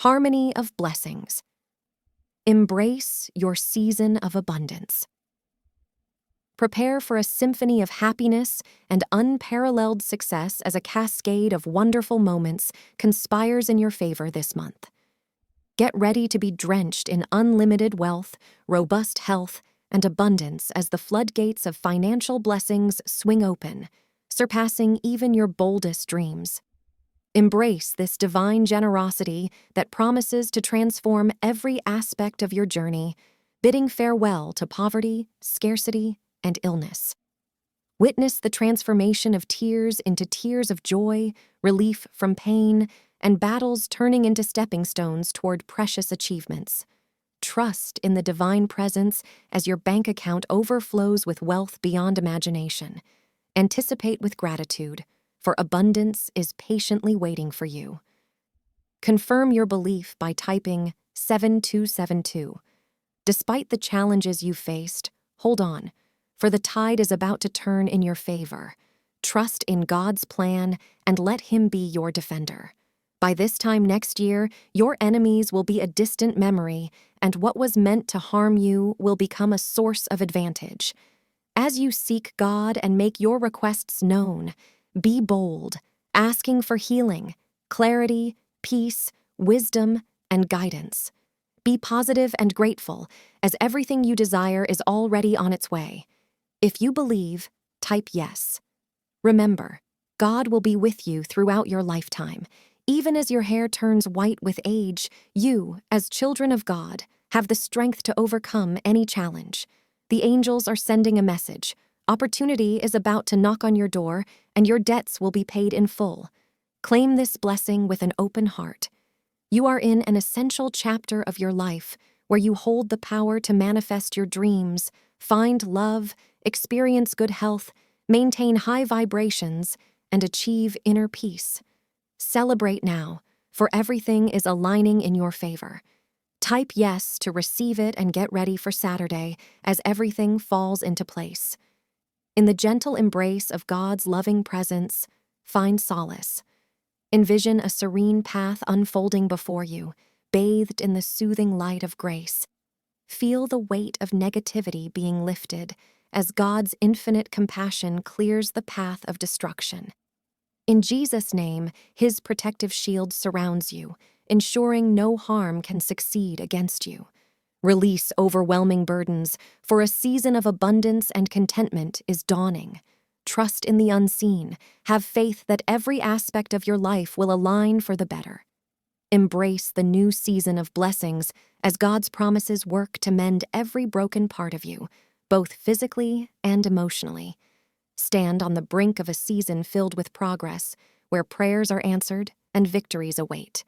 Harmony of blessings. Embrace your season of abundance. Prepare for a symphony of happiness and unparalleled success as a cascade of wonderful moments conspires in your favor this month. Get ready to be drenched in unlimited wealth, robust health, and abundance as the floodgates of financial blessings swing open, surpassing even your boldest dreams. Embrace this divine generosity that promises to transform every aspect of your journey, bidding farewell to poverty, scarcity, and illness. Witness the transformation of tears into tears of joy, relief from pain, and battles turning into stepping stones toward precious achievements. Trust in the divine presence as your bank account overflows with wealth beyond imagination. Anticipate with gratitude, for abundance is patiently waiting for you. Confirm your belief by typing 7272. Despite the challenges you've faced, hold on, for the tide is about to turn in your favor. Trust in God's plan and let Him be your defender. By this time next year, your enemies will be a distant memory, and what was meant to harm you will become a source of advantage. As you seek God and make your requests known, be bold, asking for healing, clarity, peace, wisdom, and guidance. Be positive and grateful, as everything you desire is already on its way. If you believe, type yes. Remember, God will be with you throughout your lifetime. Even as your hair turns white with age, you, as children of God, have the strength to overcome any challenge. The angels are sending a message. Opportunity is about to knock on your door, and your debts will be paid in full. Claim this blessing with an open heart. You are in an essential chapter of your life where you hold the power to manifest your dreams, find love, experience good health, maintain high vibrations, and achieve inner peace. Celebrate now, for everything is aligning in your favor. Type yes to receive it and get ready for Saturday as everything falls into place. In the gentle embrace of God's loving presence, find solace. Envision a serene path unfolding before you, bathed in the soothing light of grace. Feel the weight of negativity being lifted as God's infinite compassion clears the path of destruction. In Jesus' name, His protective shield surrounds you, ensuring no harm can succeed against you. Release overwhelming burdens, for a season of abundance and contentment is dawning. Trust in the unseen. Have faith that every aspect of your life will align for the better. Embrace the new season of blessings as God's promises work to mend every broken part of you, both physically and emotionally. Stand on the brink of a season filled with progress, where prayers are answered and victories await.